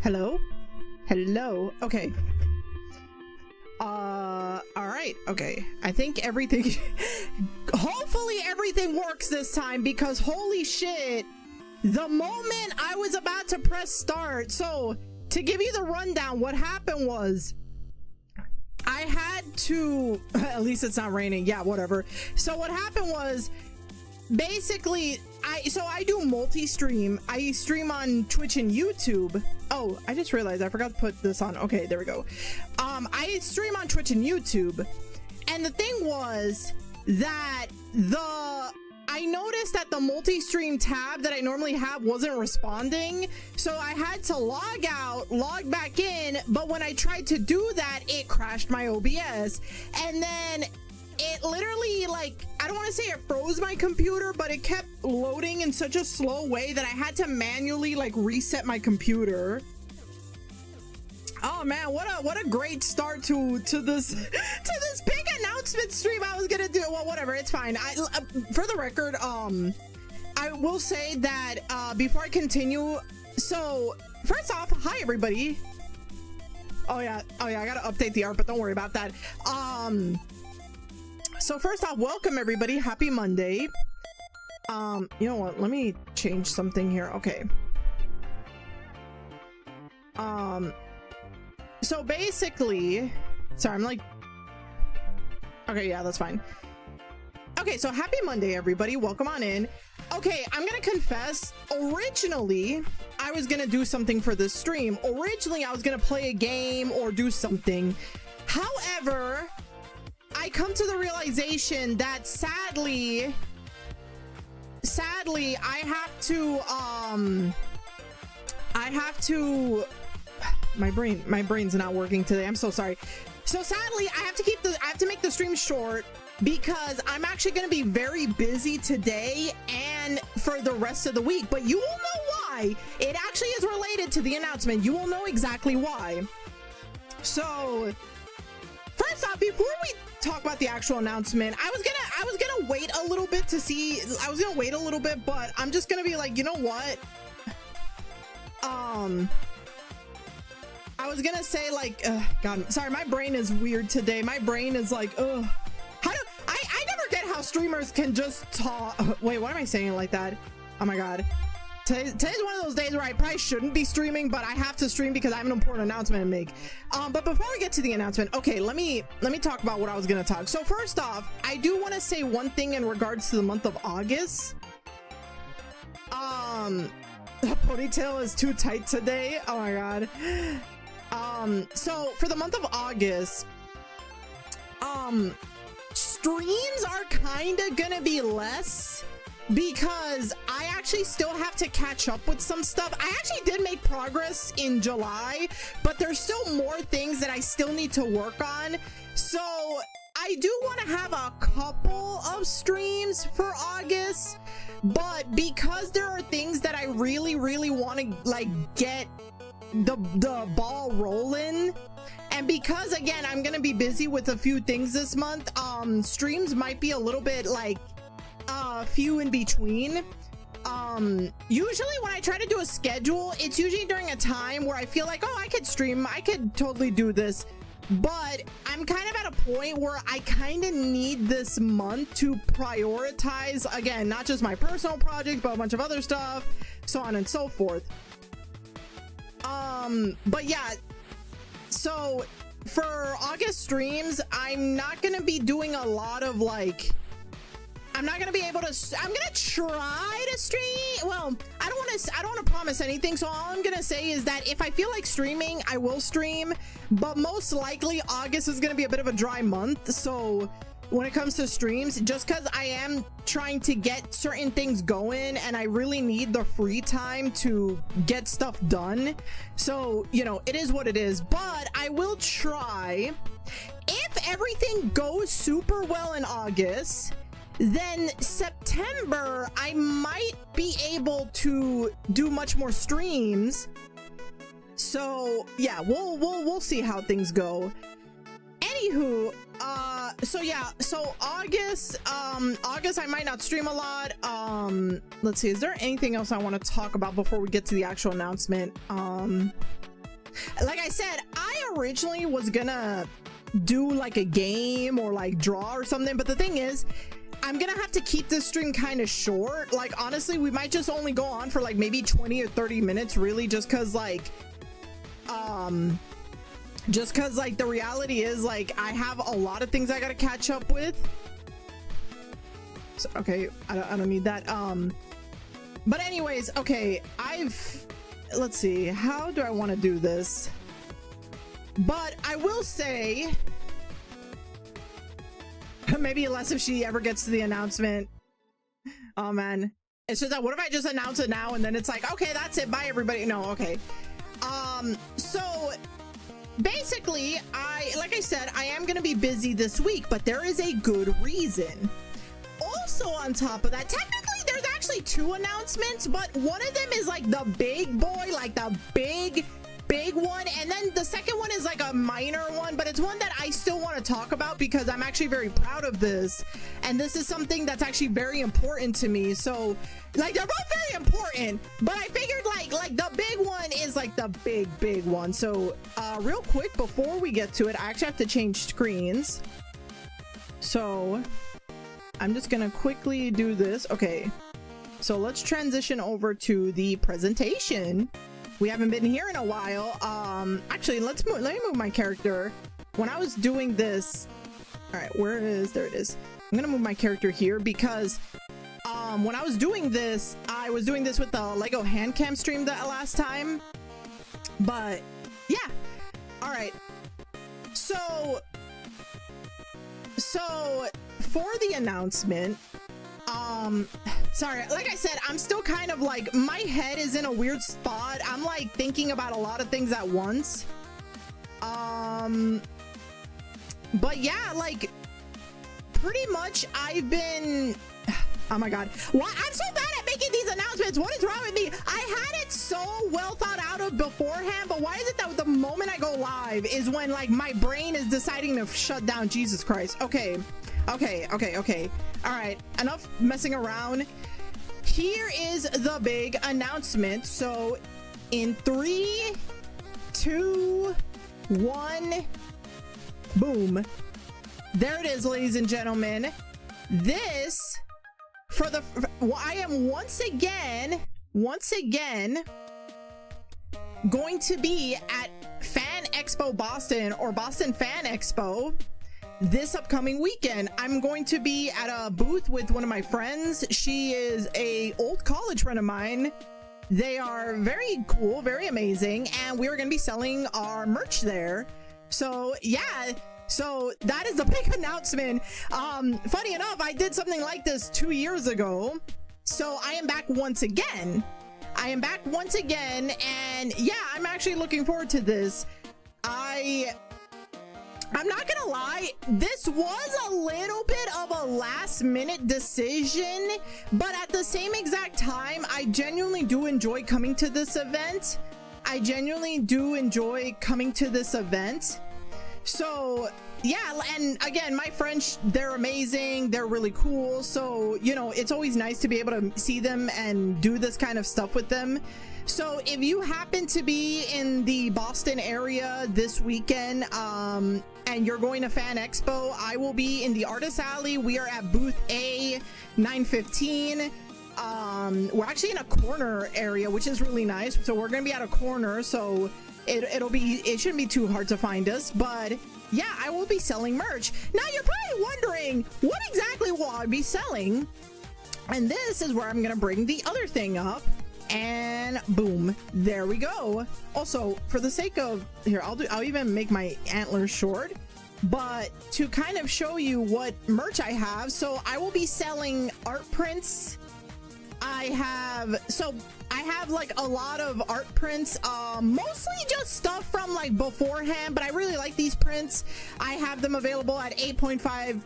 Hello? Hello? Okay. Alright, okay. I think everything... Hopefully everything works this time, because holy shit, the moment I was about to press start... So, to give you the rundown, what happened was... I had to... At least it's not raining. Yeah, whatever. So what happened was... Basically, I do multi-stream. I stream on Twitch and YouTube. Oh, I just realized I forgot to put this on. Okay, there we go. I stream on Twitch and YouTube, and the thing was that I noticed that the multi-stream tab that I normally have wasn't responding, so I had to log out, log back in, but when I tried to do that, it crashed my OBS, and then it literally, like, I don't want to say it froze my computer, but it kept loading in such a slow way that I had to manually, like, reset my computer. Oh man, what a great start to this big announcement stream I was gonna do. Well, whatever, it's fine. For the record, I will say that before I continue, so first off, hi everybody. Oh yeah, I gotta update the art, but don't worry about that. So first off, welcome everybody. Happy Monday. You know what? Let me change something here. Okay. So basically, sorry, I'm like, okay, yeah, that's fine. Okay, so happy Monday, everybody. Welcome on in. Okay, I'm gonna confess, originally, I was gonna do something for this stream. Originally, I was gonna play a game or do something. However, I come to the realization that sadly, I have to, my brain's not working today. I'm so sorry. So sadly, I have to make the stream short because I'm actually going to be very busy today and for the rest of the week, but you will know why. It actually is related to the announcement. You will know exactly why. So first off, before we talk about the actual announcement, I was gonna wait a little bit to see. I was gonna wait a little bit, but I'm just gonna be like, you know what? I was gonna say, like, God, sorry, my brain is weird today. My brain is like, ugh. I never get how streamers can just talk. Wait, why am I saying it like that? Oh my God. Today's one of those days where I probably shouldn't be streaming, but I have to stream because I have an important announcement to make. But before we get to the announcement, okay, let me talk about what I was gonna talk. So first off, I do want to say one thing in regards to the month of August. The ponytail is too tight today. Oh my God. So for the month of August, streams are kind of gonna be less because I actually still have to catch up with some stuff. I actually did make progress in July, but there's still more things that I still need to work on. So I do want to have a couple of streams for August, but because there are things that I really want to, like, get the ball rolling, and because again I'm gonna be busy with a few things this month, streams might be a little bit like few in between. Usually when I try to do a schedule, it's usually during a time where I feel like, oh, I could stream, I could totally do this, but I'm kind of at a point where I kind of need this month to prioritize, again, not just my personal project, but a bunch of other stuff, so on and so forth. But yeah, so for August streams, I'm not gonna be doing a lot of, like, I'm not gonna be able to, I'm gonna try to stream. Well, I don't want to promise anything, so all I'm gonna say is that if I feel like streaming, I will stream, but most likely August is gonna be a bit of a dry month. So when it comes to streams, just because I am trying to get certain things going and I really need the free time to get stuff done, so you know, it is what it is. But I will try. If everything goes super well in August, then September I might be able to do much more streams. So yeah, we'll see how things go. Anywho, so yeah, so August I might not stream a lot. Let's see, is there anything else I want to talk about before we get to the actual announcement? Like I said, I originally was gonna do like a game or like draw or something, but the thing is, I'm gonna have to keep this stream kind of short. Like honestly, we might just only go on for like maybe 20 or 30 minutes, really, just because like the reality is like I have a lot of things I gotta catch up with. So, okay, I don't need that. But anyways, okay, let's see, how do I want to do this? But I will say, maybe unless if she ever gets to the announcement. Oh man, it's just that what if I just announce it now and then it's like, okay, that's it, bye everybody. No, okay. So basically, like I said, I am gonna be busy this week, but there is a good reason. Also on top of that, technically there's actually 2 announcements, but one of them is like the big boy, like the big one, and then the second one is like a minor one, but it's one that I still want to talk about because I'm actually very proud of this, and this is something that's actually very important to me. So like they're both very important, but I figured like the big one is like the big one. So real quick before we get to it, I actually have to change screens, so I'm just gonna quickly do this. Okay, so let's transition over to the presentation. We haven't been here in a while. Actually, let me move my character. When I was doing this, all right, there it is. I'm gonna move my character here because when I was doing this, I was doing this with the Lego hand cam stream that last time. But yeah, all right. So for the announcement, sorry, like I said, I'm still kind of like, my head is in a weird spot. I'm like thinking about a lot of things at once. But yeah, like pretty much I've been, oh my god, why I'm so bad at making these announcements. What is wrong with me? I had it so well thought out of beforehand, but why is it that the moment I go live is when like my brain is deciding to shut down? Jesus Christ. Okay, all right, enough messing around. Here is the big announcement. So in 3, 2, 1, boom, there it is, ladies and gentlemen. This I am once again going to be at Fan Expo Boston, or Boston Fan Expo, this upcoming weekend. I'm going to be at a booth with one of my friends. She is a old college friend of mine. They are very cool, very amazing, and we're going to be selling our merch there. So yeah, so that is the big announcement. Funny enough, I did something like this 2 years ago, so I am back once again. And yeah, I'm actually looking forward to this. I'm not gonna lie, this was a little bit of a last minute decision, but at the same exact time, I genuinely do enjoy coming to this event. So yeah, and again, my friends, they're amazing, they're really cool, so you know, it's always nice to be able to see them and do this kind of stuff with them. So if you happen to be in the Boston area this weekend, and you're going to Fan Expo, I will be in the Artist Alley. We are at booth A915. We're actually in a corner area, which is really nice. So we're gonna be at a corner, so it shouldn't be too hard to find us. But yeah, I will be selling merch. Now you're probably wondering, what exactly will I be selling? And this is where I'm gonna bring the other thing up. And boom, there we go. Also, for the sake of here, I'll even make my antlers short, but to kind of show you what merch I have. So I will be selling art prints. I have like a lot of art prints, mostly just stuff from like beforehand, but I really like these prints. I have them available at 8.5,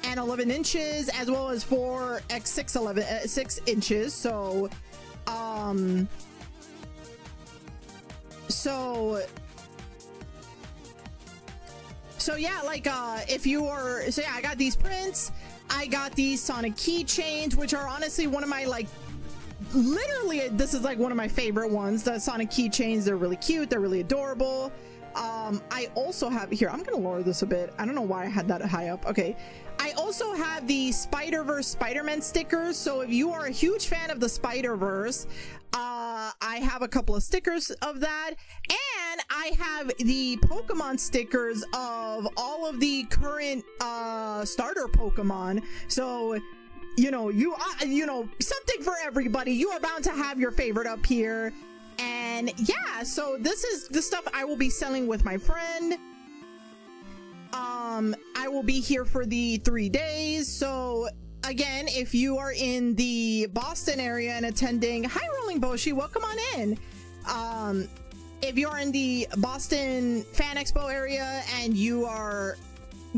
and 11 inches, as well as 4x 6 inches. So yeah, like if you are, so yeah, I got these prints. I got these Sonic keychains, which are honestly one of my like literally, this is like one of my favorite ones. The Sonic keychains, they're really cute, they're really adorable. I also have here, I'm gonna lower this a bit. I don't know why I had that high up. Okay, I also have the Spider-Verse Spider-Man stickers. So if you are a huge fan of the Spider-Verse, I have a couple of stickers of that, and I have the Pokemon stickers of all of the current starter Pokemon. So you know, something for everybody. You are bound to have your favorite up here. And yeah, so this is the stuff I will be selling with my friend. I will be here for the 3 days. So again, if you are in the Boston area and attending, hi Rolling Boshi, welcome on in. If you're in the Boston Fan Expo area and you are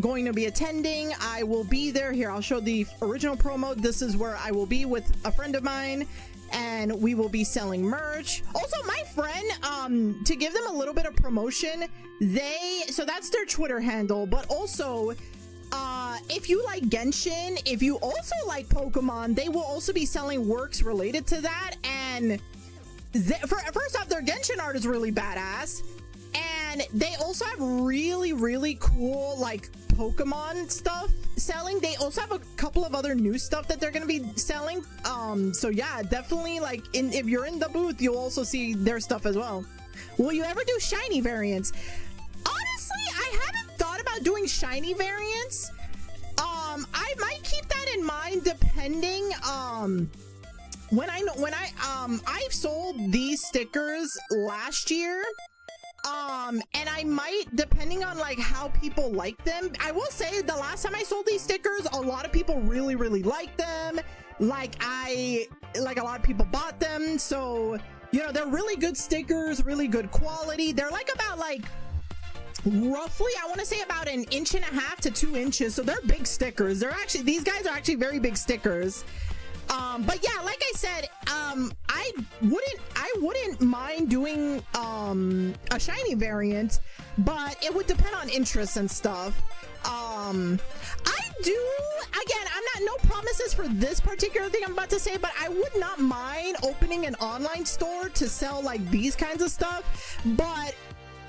going to be attending, I will be there. Here, I'll show the original promo. This is where I will be with a friend of mine, and we will be selling merch. Also, my friend, to give them a little bit of promotion, so that's their Twitter handle, but also if you like Genshin, if you also like Pokemon, they will also be selling works related to that. And first off, their Genshin art is really badass, and they also have really cool like Pokemon stuff selling. They also have a couple of other new stuff that they're going to be selling. So yeah, definitely, like, if you're in the booth, you'll also see their stuff as well. Will you ever do shiny variants? Honestly, I haven't thought about doing shiny variants. I might keep that in mind depending I've sold these stickers last year. And I might, depending on like how people like them. I will say the last time I sold these stickers, a lot of people really liked them. Like a lot of people bought them. So, you know, they're really good stickers, really good quality. They're like about like roughly, I want to say about 1.5 inches to 2 inches. So they're big stickers. These guys are actually very big stickers. But yeah, like I said, I wouldn't mind doing a shiny variant, but it would depend on interest and stuff. No promises for this particular thing I'm about to say, but I would not mind opening an online store to sell like these kinds of stuff, but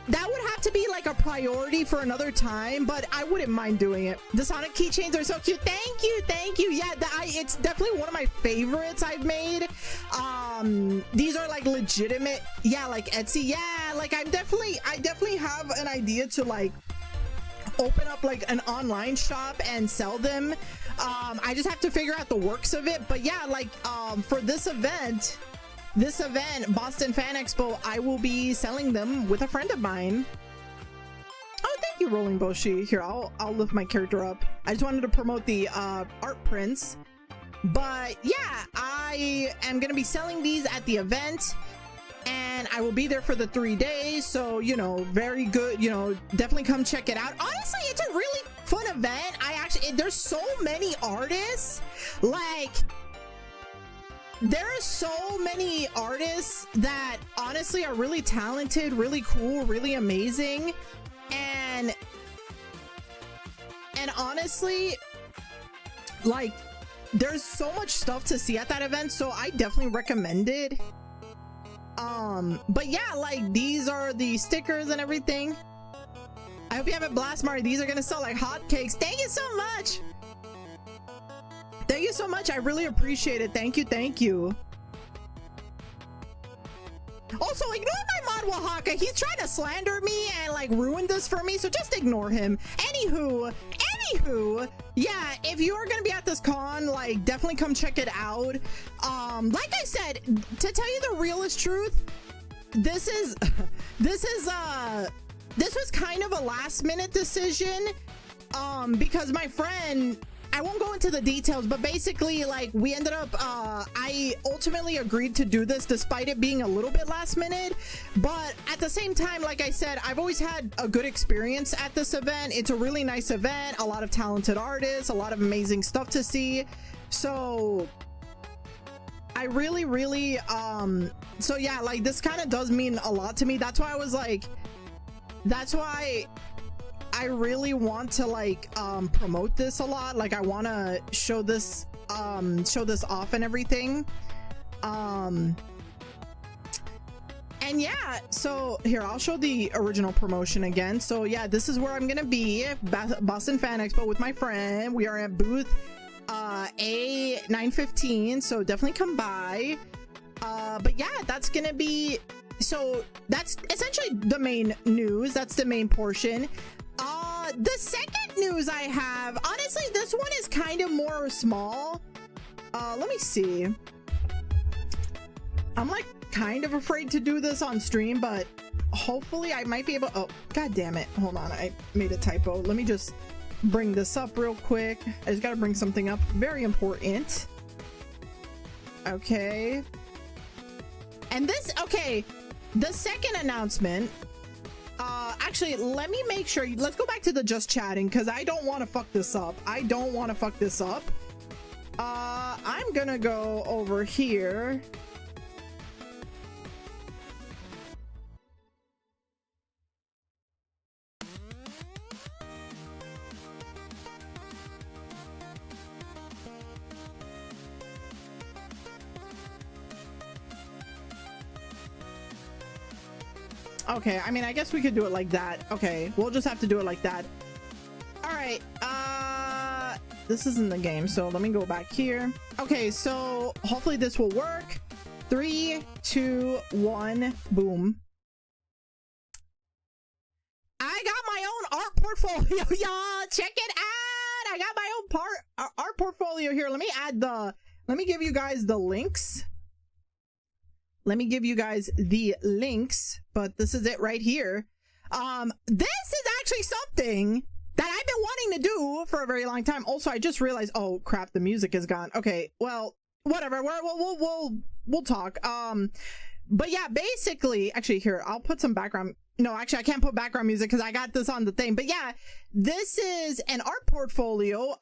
that would have to be like a priority for another time, but I wouldn't mind doing it. The Sonic keychains are so cute. Thank you. Yeah, it's definitely one of my favorites I've made. These are like legitimate. Yeah, like Etsy. Yeah, like I definitely have an idea to like open up like an online shop and sell them. I just have to figure out the works of it. But yeah, like for this event, Boston Fan Expo, I will be selling them with a friend of mine. Oh, thank you, Rolling Boshi. Here, I'll lift my character up. I just wanted to promote the art prints. But yeah, I am gonna be selling these at the event, and I will be there for the 3 days. So, you know, very good. You know, definitely come check it out. Honestly, it's a really fun event. There's so many artists. Like, there are so many artists that honestly are really talented, really cool, really amazing, and honestly, like, there's so much stuff to see at that event, so I definitely recommend it. But yeah, like, these are the stickers and everything. I hope you have a blast, Mari. These are gonna sell like hotcakes. Thank you so much. Thank you so much. I really appreciate it. Thank you. Also, ignore my mod Oaxaca. He's trying to slander me and like ruin this for me, so just ignore him. Anywho, yeah, if you are gonna be at this con, like, definitely come check it out. Like I said, to tell you the realest truth, this was kind of a last minute decision, because my friend, I won't go into the details, but basically, like, we ended up, I ultimately agreed to do this despite it being a little bit last minute. But at the same time, like I said, I've always had a good experience at this event. It's a really nice event, a lot of talented artists, a lot of amazing stuff to see. So I really, so yeah, like, this kind of does mean a lot to me. That's why I really want to like promote this a lot. Like, I want to show this off and everything. And yeah, so here, I'll show the original promotion again. So yeah, this is where I'm gonna be, Boston Fan Expo with my friend. We are at booth A915, so definitely come by. But yeah, that's gonna be, so that's essentially the main news. That's the main portion. The second news I have, honestly, this one is kind of more small. Let me see. I'm like kind of afraid to do this on stream, but hopefully I might be able. Oh, god damn it, hold on, I made a typo. Let me just bring this up real quick. I just gotta bring something up very important. Okay, and this, okay, the second announcement, actually, let me make sure, let's go back to the just chatting, because I don't want to fuck this up. I'm gonna go over here. Okay, I mean, I guess we could do it like that. Okay, we'll just have to do it like that. All right, this isn't the game, so let me go back here. Okay, so hopefully this will work. 3, 2, 1, boom. I got my own art portfolio, y'all. Check it out. I got my own art portfolio here. Let me give you guys the links. But this is it right here. This is actually something that I've been wanting to do for a very long time. Also, I just realized, oh crap, the music is gone. Okay, well, whatever. We'll talk. But yeah, basically, actually, here, I'll put some background. No, actually, I can't put background music because I got this on the thing. But yeah, this is an art portfolio.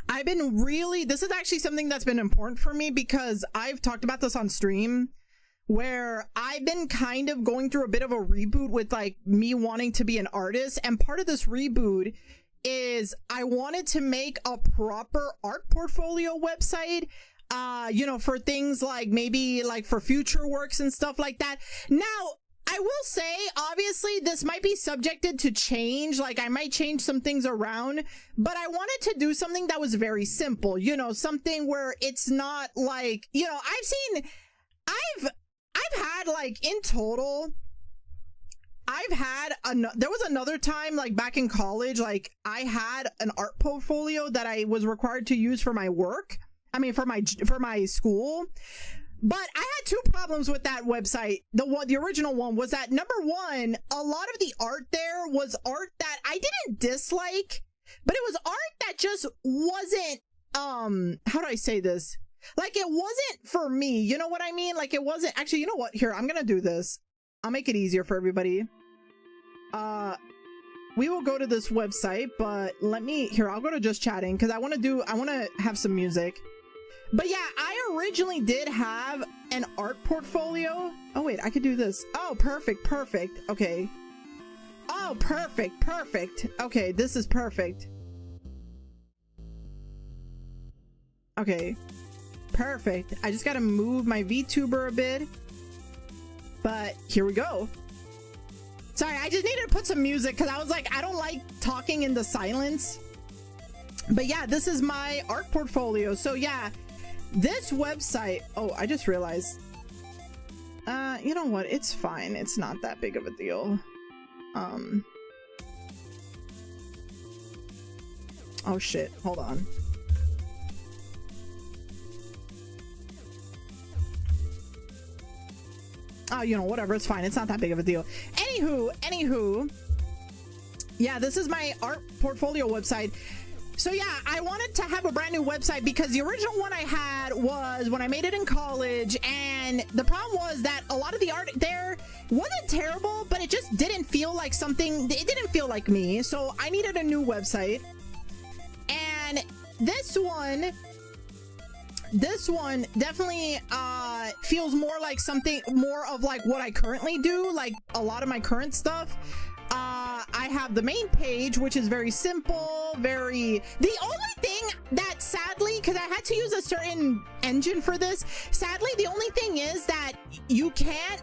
I've been really, this is actually something that's been important for me because I've talked about this on stream, where I've been kind of going through a bit of a reboot with like me wanting to be an artist. And part of this reboot is I wanted to make a proper art portfolio website, you know, for things like maybe like for future works and stuff like that. Now, I will say, obviously, this might be subjected to change. Like, I might change some things around, but I wanted to do something that was very simple, you know, something where it's not like, you know, I've had like in total, there was another time like back in college, like I had an art portfolio that I was required to use for my work. I mean, for my school. But I had two problems with that website. The original one was that, number one, a lot of the art there was art that I didn't dislike, but it was art that just wasn't, how do I say this? Like, it wasn't for me. You know what I mean? Like, it wasn't, actually, you know what? Here, I'm gonna do this. I'll make it easier for everybody. We will go to this website, but here, I'll go to just chatting because I want to have some music. But yeah, I originally did have an art portfolio. Oh wait, I could do this. Oh, perfect. Okay. Oh, perfect. Okay, this is perfect. Okay, perfect. I just gotta move my VTuber a bit. But here we go. Sorry, I just needed to put some music because I was like, I don't like talking in the silence. But yeah, this is my art portfolio. So yeah, this website, oh, I just realized, you know what, it's fine, it's not that big of a deal. Oh shit, hold on. Oh, you know, whatever, it's fine, it's not that big of a deal. Anywho, yeah, this is my art portfolio website. So yeah, I wanted to have a brand new website because the original one I had was when I made it in college, and the problem was that a lot of the art there wasn't terrible, but it just didn't feel like something, it didn't feel like me. So I needed a new website, and this one definitely feels more like something more of like what I currently do, like a lot of my current stuff. I have the main page, which is very simple, the only thing thing that sadly, because I had to use a certain engine for this, sadly the only thing is that you can't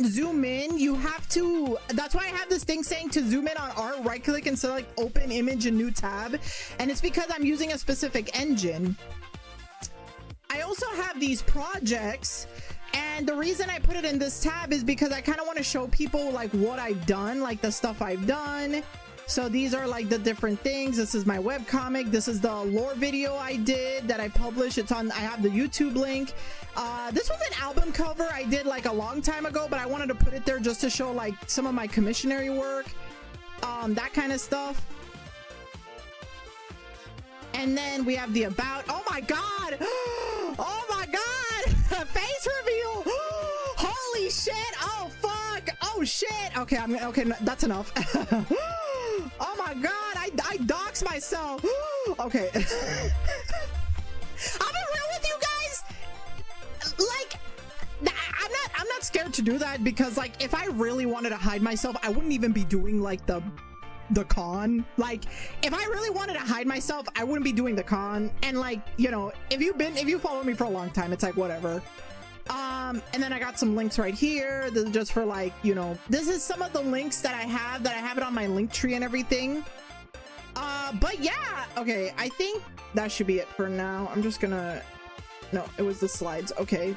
zoom in. You have to, that's why I have this thing saying to zoom in on art, right click and select open image and new tab, and it's because I'm using a specific engine. I also have these projects, and the reason I put it in this tab is because I kind of want to show people like what I've done, like the stuff I've done. So these are like the different things. This is my webcomic. This is the lore video I did that I published. It's on, I have the YouTube link. This was an album cover I did like a long time ago, but I wanted to put it there just to show like some of my commissionary work, that kind of stuff. And then we have the about. Oh my god. Oh my god. Face reveal. Holy shit. Oh fuck. Oh shit. Okay, okay, that's enough. Oh my god, I doxed myself. Okay. I'll be real with you guys. Like, I'm not scared to do that, because like if I really wanted to hide myself, I wouldn't even be doing like the con. Like if I really wanted to hide myself, I wouldn't be doing the con. And like, you know, if you follow me for a long time, it's like whatever. And then I got some links right here. This is just for like, you know, this is some of the links that I have it on my link tree and everything. But yeah, okay, I think that should be it for now. I'm just gonna, no, it was the slides. Okay,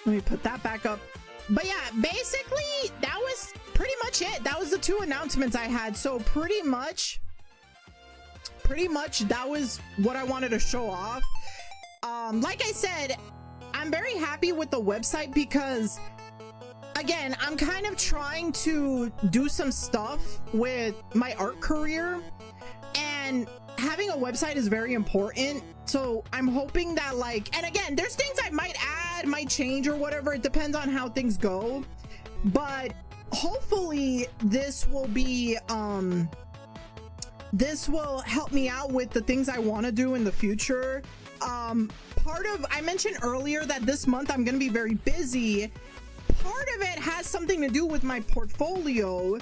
let me put that back up. But yeah, basically that was pretty much it. That was the 2 announcements I had. So pretty much that was what I wanted to show off. Like I said, I'm very happy with the website because, again, I'm kind of trying to do some stuff with my art career, and having a website is very important. So I'm hoping that, like, and again, there's things I might add, might change or whatever. It depends on how things go. But hopefully this will be, this will help me out with the things I want to do in the future. I mentioned earlier that this month I'm going to be very busy. Part of it has something to do with my portfolio,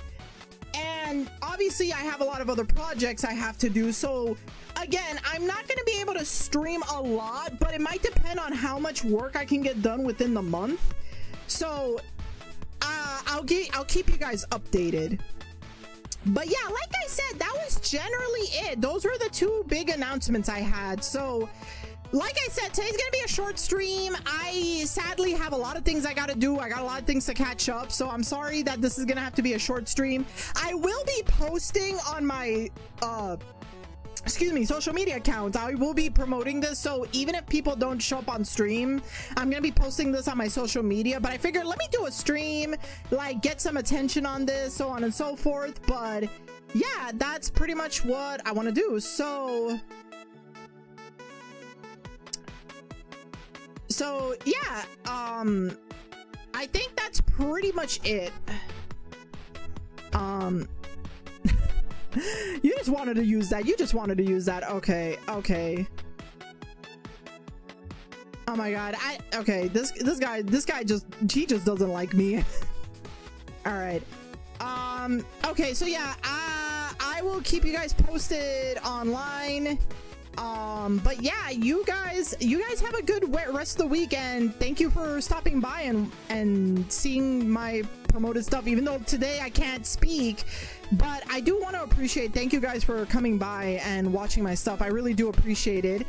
and obviously I have a lot of other projects I have to do. So again, I'm not going to be able to stream a lot, but it might depend on how much work I can get done within the month. So I'll keep you guys updated. But yeah, like I said, that was generally it. Those were the 2 big announcements I had. So like I said, today's gonna be a short stream. I sadly have a lot of things I gotta do. I got a lot of things to catch up, so I'm sorry that this is gonna have to be a short stream. I will be posting on my social media accounts. I will be promoting this, so even if people don't show up on stream, I'm gonna be posting this on my social media. But I figured, let me do a stream, like get some attention on this, so on and so forth. But yeah, that's pretty much what I want to do. So yeah, I think that's pretty much it. You just wanted to use that. You just wanted to use that. Okay. Oh my god. Okay, this guy just, he just doesn't like me. All right. Okay, so yeah, I will keep you guys posted online. But yeah, you guys have a good rest of the week, and thank you for stopping by and seeing my promoted stuff, even though today I can't speak. But I do want to appreciate, thank you guys for coming by and watching my stuff. I really do appreciate it.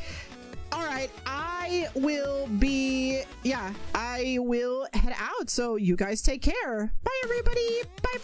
All right, I will head out, so you guys take care. Bye everybody. Bye.